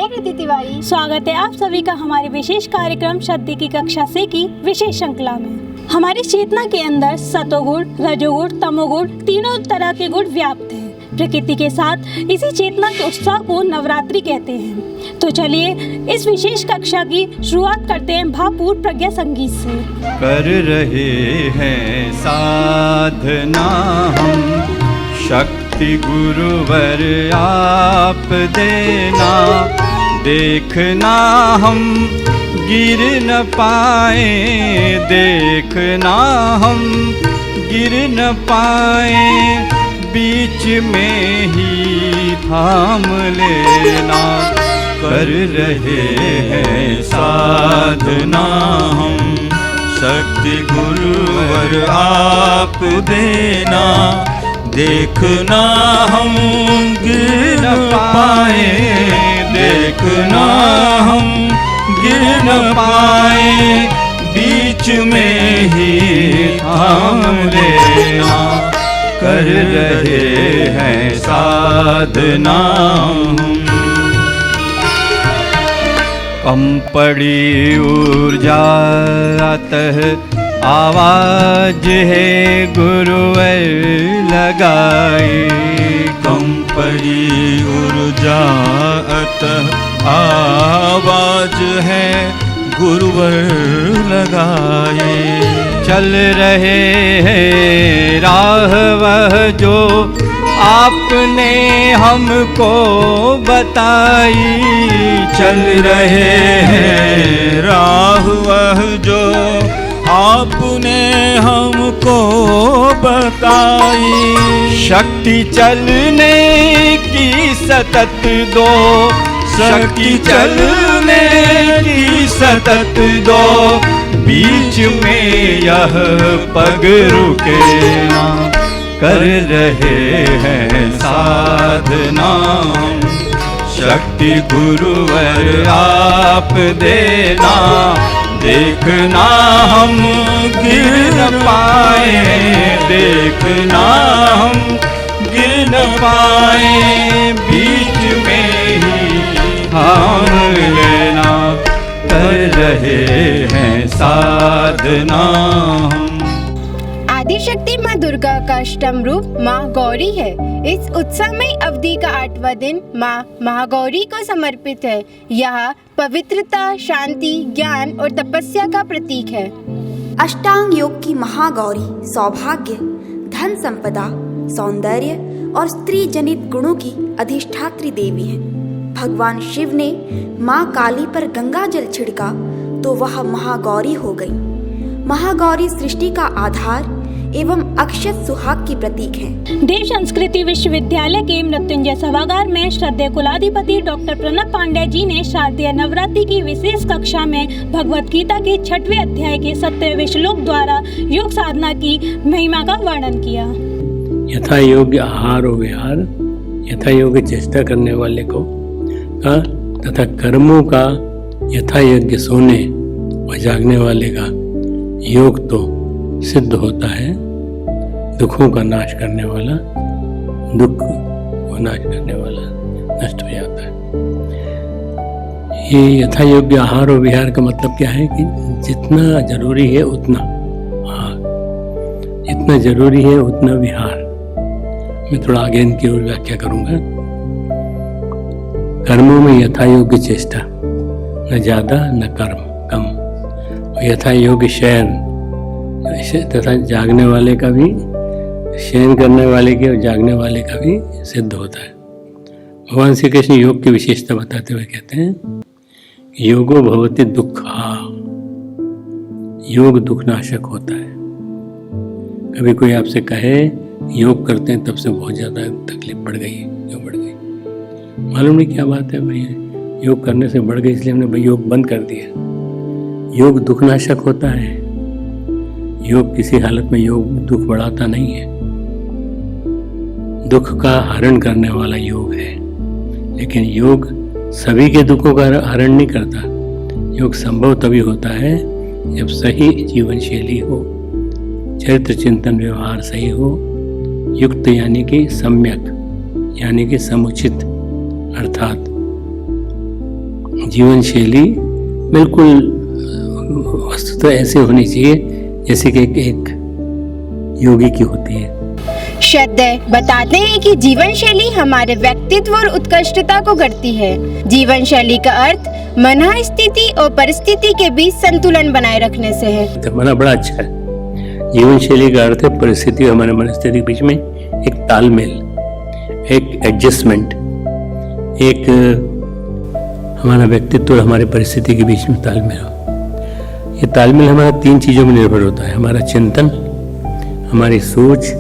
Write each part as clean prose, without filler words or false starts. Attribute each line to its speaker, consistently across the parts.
Speaker 1: मैं कृति तिवारी।
Speaker 2: स्वागत है आप सभी का हमारे विशेष कार्यक्रम श्रद्धे की कक्षा से की विशेष श्रृंखला में। हमारी चेतना के अंदर सतोगुण, रजोगुण, तमोगुण तीनों तरह के गुण व्याप्त हैं। प्रकृति के साथ इसी चेतना के उत्साह को नवरात्रि कहते हैं। तो चलिए इस विशेष कक्षा की शुरुआत करते हैं भावपूर्ण प्रज्ञा संगीत से।
Speaker 3: कर रहे हैं साधना हम, शक्ति गुरुवर आप देना, देखना हम गिर न पाए, देखना हम गिर न पाए, बीच में ही थाम लेना। कर रहे हैं साधना हम, शक्ति गुरुवर आप देना, देखना हम गिर न पाए, देखना हम गिर न पाए, बीच में ही थाम लेना। कर रहे हैं साधना हम। कम पड़ी ऊर्जा अतः आवाज है गुरुवर लगाई, कम पड़ी ऊर्जा अतः आवाज है गुरुवर लगाए। चल रहे हैं राह वह जो आपने हमको बताई, चल रहे हैं राह वह जो आपने हमको बताई। शक्ति चलने की सतत दो, शक्ति चलने की सतत दो, बीच में यह पग रुके ना। कर रहे हैं साधना, शक्ति गुरुवर आप देना, देखना हम गिर न पाए, देखना हम गिर न पाए, बीच में ही थाम लेना। कर रहे हैं साधना हम।
Speaker 1: आदिशक्ति माँ दुर्गा का अष्टम रूप माँ गौरी है। इस उत्सवमयी अवधि का 8वां दिन माँ महागौरी को समर्पित है। यह पवित्रता, शांति, ज्ञान और तपस्या का प्रतीक है।
Speaker 4: अष्टांग योग की महागौरी सौभाग्य, धन संपदा, सौंदर्य और स्त्री जनित गुणों की अधिष्ठात्री देवी है। भगवान शिव ने माँ काली पर गंगा जल छिड़का तो वह महागौरी हो गई। महागौरी सृष्टि का आधार एवं अक्षत सुहाग की प्रतीक है।
Speaker 2: देव संस्कृति विश्वविद्यालय के मृत्युंजय सभागार में श्रद्धेय कुलाधिपति डॉक्टर प्रणब पांडे जी ने शारदीय नवरात्रि की विशेष कक्षा में भगवत गीता के 6वें अध्याय के 17वें श्लोक द्वारा योग साधना की महिमा का वर्णन किया।
Speaker 5: यथा योग्य आहार और विहार, यथा योग्य चेष्टा करने वाले को का तथा कर्मों का यथा योग्य सोने और जागने वाले का योग तो सिद्ध होता है। दुखों का नाश करने वाला, दुख को नाश करने वाला नष्ट हो जाता है। ये यथा योग्य आहार और विहार का मतलब क्या है कि जितना जरूरी है उतना आहार, जितना जरूरी है उतना विहार। मैं थोड़ा आगे इनकी ओर व्याख्या करूंगा। कर्मों में यथा योग्य चेष्टा, न ज्यादा न कर्म कम, और यथा योग्य शयन तथा जागने वाले का भी, शयन करने वाले के और जागने वाले का भी सिद्ध होता है। भगवान श्री कृष्ण योग की विशेषता बताते हुए कहते हैं, योगो भवति दुःखा, योग दुख नाशक होता है। कभी कोई आपसे कहे योग करते हैं तब से बहुत ज़्यादा तकलीफ बढ़ गई, क्यों बढ़ गई, मालूम नहीं क्या बात है भाई, योग करने से बढ़ गई इसलिए हमने भाई योग बंद कर दिया। योग दुख नाशक होता है। योग किसी हालत में योग दुख बढ़ाता नहीं है। दुख का हरण करने वाला योग है, लेकिन योग सभी के दुखों का हरण नहीं करता। योग संभव तभी होता है जब सही जीवन शैली हो, चरित्र चिंतन व्यवहार सही हो, युक्त यानी कि सम्यक यानी कि समुचित, अर्थात जीवन शैली बिल्कुल वस्तुतः ऐसे होनी चाहिए जैसे कि एक योगी की होती है।
Speaker 1: श्रद्धेय बताते हैं कि जीवन शैली हमारे व्यक्तित्व और उत्कृष्टता को गढ़ती है। जीवन शैली का अर्थ मन स्थिति और परिस्थिति के बीच संतुलन बनाए रखने से है।
Speaker 5: तो मना बड़ा अच्छा है। जीवन शैली का अर्थ है परिस्थिति और हमारे मनस्थिति के बीच में एक तालमेल, एक एडजस्टमेंट, एक हमारा व्यक्तित्व और हमारी परिस्थिति के बीच में तालमेल हो। ये तालमेल हमारा 3 चीज़ों में निर्भर होता है: हमारा चिंतन, हमारी सोच,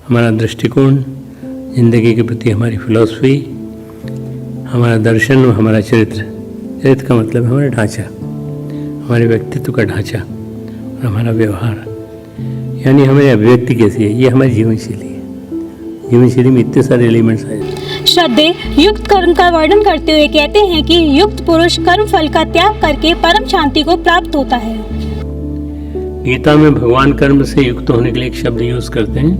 Speaker 5: हमारा दृष्टिकोण, जिंदगी के प्रति हमारी फिलॉसफी, हमारा दर्शन और हमारा चरित्र। चरित्र का मतलब है हमारा ढांचा, हमारे व्यक्तित्व का ढांचा और हमारा व्यवहार, यानी हमारी अभिव्यक्ति कैसी है। ये हमारी जीवन शैली है। जीवन शैली में इतने सारे एलिमेंट्स आए।
Speaker 2: श्रद्धेय युक्त कर्म का वर्णन करते हुए कहते हैं कि युक्त पुरुष कर्म फल का त्याग करके परम शांति को प्राप्त होता है।
Speaker 5: गीता में भगवान कर्म से युक्त होने के लिए एक शब्द यूज करते हैं,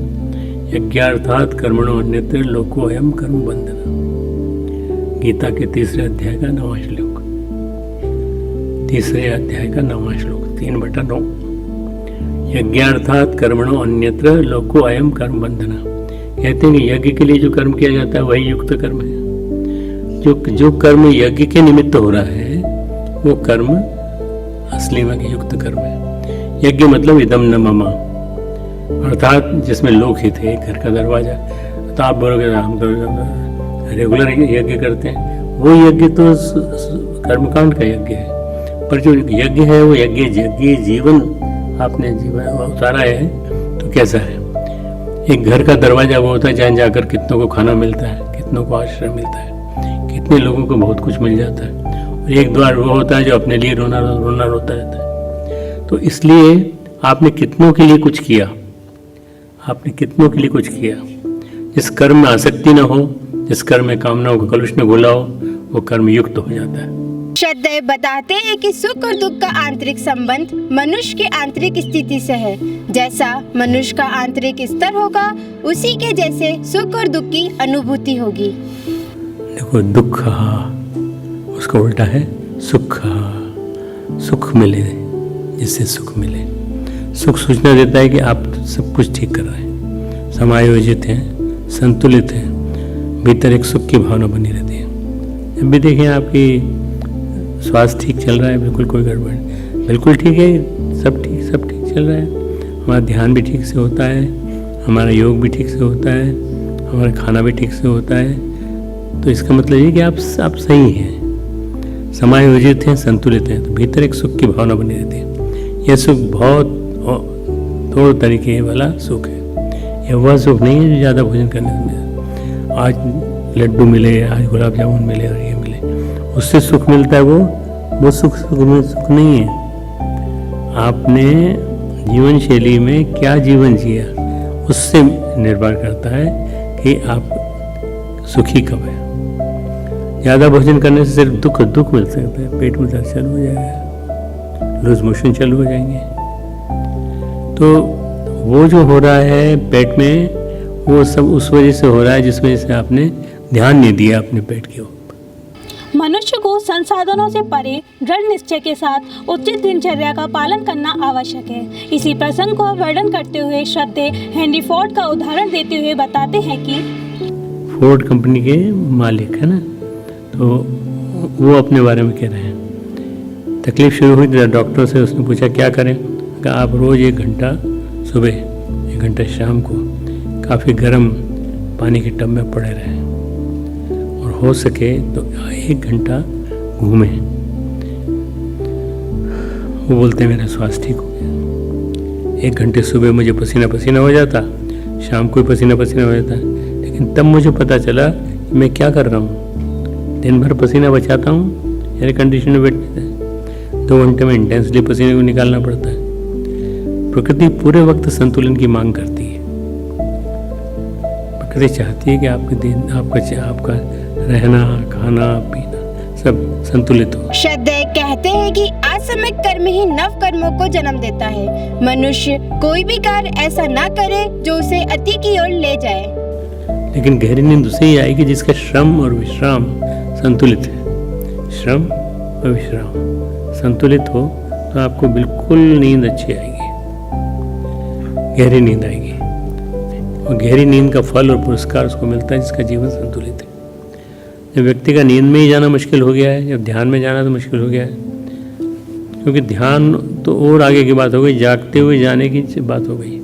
Speaker 5: यज्ञार्थात् कर्मणो अन्यत्र लोको अयम कर्म बंधना। गीता के 3 अध्याय का 9वां श्लोक, 3 अध्याय का 9वां श्लोक, 3/9। यज्ञार्थात् कर्मणो अन्यत्र लोको अयम कर्म बंधना। कहते हैं कि यज्ञ के लिए जो कर्म किया जाता है वही युक्त कर्म है। जो कर्म यज्ञ के निमित्त हो रहा है वो कर्म असली में युक्त कर्म है। यज्ञ मतलब इदम न मम, अर्थात जिसमें लोक हित है, घर का दरवाजा। तो आप बोलोगे हम तो रेगुलर यज्ञ करते हैं, वो यज्ञ तो कर्मकांड का यज्ञ है। पर जो यज्ञ है वो यज्ञ जीवन आपने जीवन उतारा है तो कैसा है। एक घर का दरवाजा वो होता है जहाँ जाकर कितनों को खाना मिलता है, कितनों को आश्रय मिलता है, कितने लोगों को बहुत कुछ मिल जाता है। और एक द्वार वो होता है जो अपने लिए रोना रोता रहता है। तो इसलिए आपने कितनों के लिए कुछ किया, आपने कितनों के लिए कुछ किया। जिस कर्म में आसक्ति न हो, जिस कर्म में कामनाओं का कलुष न घोला हो, वो कर्म युक्त हो जाता है।
Speaker 1: श्रद्धेय बताते हैं कि सुख और दुख का आंतरिक संबंध मनुष्य की आंतरिक स्थिति से है। जैसा मनुष्य का आंतरिक स्तर होगा उसी के जैसे सुख और दुख की अनुभूति होगी।
Speaker 5: देखो, दुख उसका उल्टा है सुख। सुख मिले जिससे सुख मिले। सुख सूचना देता है कि आप सब कुछ ठीक कर रहे हैं, समायोजित हैं, संतुलित हैं, भीतर एक सुख की भावना बनी रहती है। जब भी देखें आपकी स्वास्थ्य ठीक चल रहा है, बिल्कुल कोई गड़बड़ नहीं, बिल्कुल ठीक है, सब ठीक चल रहा है, हमारा ध्यान भी ठीक से होता है, हमारा योग भी ठीक से होता है, हमारा खाना भी ठीक से होता है, तो इसका मतलब ये कि आप सही हैं, समायोजित हैं, संतुलित हैं, तो भीतर एक सुख की भावना बनी रहती है। यह सुख बहुत थोड़े तरीके वाला सुख है। यह वह सुख नहीं है जो ज़्यादा भोजन करने से मिले। आज लड्डू मिले, आज गुलाब जामुन मिले और ये मिले, उससे सुख मिलता है, वो सुख नहीं है। आपने जीवन शैली में क्या जीवन जिया उससे निर्भर करता है कि आप सुखी कब है। ज़्यादा भोजन करने से सिर्फ दुख मिल सकता है, पेट में दर्द चालू हो जाएगा, लूज मोशन चालू हो जाएंगे। तो वो जो हो रहा है पेट में, वो सब उस वजह से हो रहा है जिस वजह से आपने ध्यान नहीं दिया अपने पेट के ऊपर।
Speaker 2: मनुष्य को संसाधनों से परे दृढ़ निश्चय के साथ उचित दिनचर्या का पालन करना आवश्यक है। इसी प्रसंग को वर्णन करते हुए श्रद्धेय हेनरी फोर्ड का उदाहरण देते हुए बताते हैं कि
Speaker 5: फोर्ड कंपनी के मालिक है ना, तो वो अपने बारे में कह रहे हैं। तकलीफ शुरू हुई तो डॉक्टर से उसने पूछा क्या करें, कहा आप रोज़ 1 घंटा सुबह 1 घंटा शाम को काफ़ी गर्म पानी के टब में पड़े रहें और हो सके तो 1 घंटा घूमें। वो बोलते मेरा स्वास्थ्य ठीक हो गया। 1 घंटे सुबह मुझे पसीना पसीना हो जाता, शाम को पसीना पसीना हो जाता, लेकिन तब मुझे पता चला कि मैं क्या कर रहा हूँ। दिन भर पसीना बचाता हूँ, एयर कंडीशन में बैठते हैं, 2 घंटे में इंटेंसली पसीने को निकालना पड़ता है। प्रकृति पूरे वक्त संतुलन की मांग करती है। प्रकृति चाहती है कि आपके दिन आपका रहना, खाना, पीना सब संतुलित हो।
Speaker 1: श्रद्धेय कहते हैं कि असमित कर्म ही नव कर्मों को जन्म देता है। मनुष्य कोई भी कार्य ऐसा ना करे जो उसे अति की ओर ले जाए।
Speaker 5: लेकिन गहरी नींद उसे ही आएगी जिसका श्रम और विश्राम संतुलित है। श्रम और विश्राम, संतुलित हो तो आपको बिल्कुल नींद अच्छी आएगी, गहरी नींद आएगी। और गहरी नींद का फल और पुरस्कार उसको मिलता है जिसका जीवन संतुलित है। जब व्यक्ति का नींद में ही जाना मुश्किल हो गया है, जब ध्यान में जाना तो मुश्किल हो गया है, क्योंकि ध्यान तो और आगे की बात हो गई, जागते हुए जाने की बात हो गई।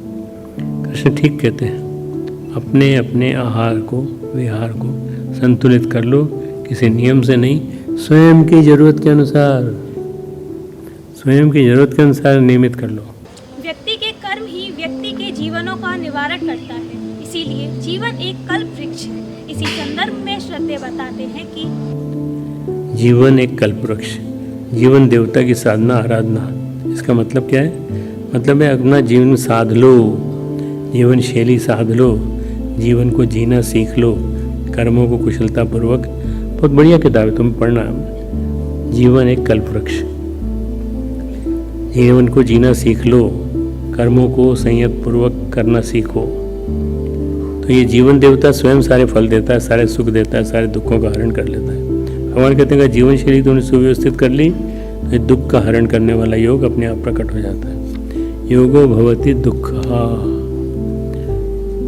Speaker 5: कृष्ण ठीक कहते हैं, अपने अपने आहार को, विहार को संतुलित कर लो, किसी नियम से नहीं, स्वयं की जरूरत के अनुसार, स्वयं की जरूरत के अनुसार नियमित कर लो।
Speaker 2: व्यक्ति के कर्म ही व्यक्ति के जीवनों का निवारण करता है, इसीलिए जीवन एक कल्प वृक्ष है। इसी संदर्भ में श्रद्धेय बताते हैं कि
Speaker 5: जीवन एक कल्प वृक्ष, जीवन देवता की साधना, आराधना। इसका मतलब क्या है? मतलब है अपना जीवन साध लो, जीवन शैली साध लो, जीवन को जीना सीख लो, कर्मों को कुशलतापूर्वक। बहुत बढ़िया किताब है, तुम पढ़ना। जीवन एक कल्प वृक्ष, जीवन को जीना सीख लो, कर्मों को संयत पूर्वक करना सीखो। तो ये जीवन देवता स्वयं सारे फल देता है, सारे सुख देता है, सारे दुखों का हरण कर लेता है। भगवान कहते हैं जीवन शैली तुमने सुव्यवस्थित कर ली तो ये दुख का हरण करने वाला योग अपने आप प्रकट हो जाता है। योगो भवति दुःखा।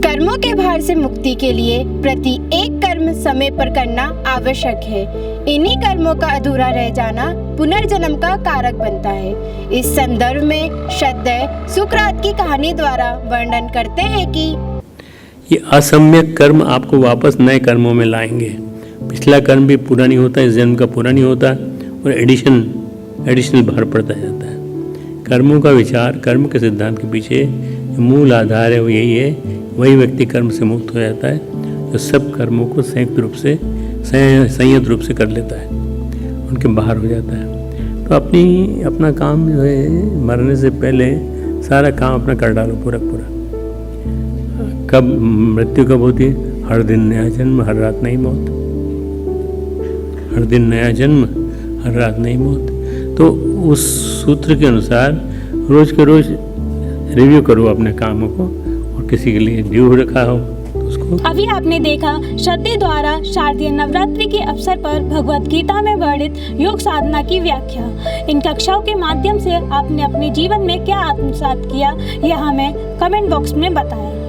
Speaker 1: कर्मों के भार से मुक्ति के लिए प्रति एक कर्म समय पर करना आवश्यक है। इन्हीं कर्मों का अधूरा रह जाना पुनर्जन्म का कारक बनता है। इस संदर्भ में श्रद्धेय सुकरात की कहानी द्वारा वर्णन करते हैं कि
Speaker 5: ये असम्यक कर्म आपको वापस नए कर्मों में लाएंगे। पिछला कर्म भी पूरा नहीं होता, इस जन्म का पूरा नहीं होता, और एडिशनल भार पड़ता जाता है। कर्मों का विचार, कर्म के सिद्धांत के पीछे मूल आधार है वो यही है, वही व्यक्ति कर्म से मुक्त हो जाता है जो सब कर्मों को संयत रूप से कर लेता है, उनके बाहर हो जाता है। तो अपना काम जो है मरने से पहले सारा काम अपना कर डालो पूरा। कब मृत्यु कब होती है? हर दिन नया जन्म, हर रात नई मौत। हर दिन नया जन्म, हर रात नई मौत। तो उस सूत्र के अनुसार रोज के रोज रिव्यू करो अपने कामों को, और किसी के लिए ड्यू रखा हो तो उसको।
Speaker 2: अभी आपने देखा श्रद्धेय द्वारा शारदीय नवरात्रि के अवसर पर भगवत गीता में वर्णित योग साधना की व्याख्या। इन कक्षाओं के माध्यम से आपने अपने जीवन में क्या आत्मसात किया, यह हमें कमेंट बॉक्स में बताएं।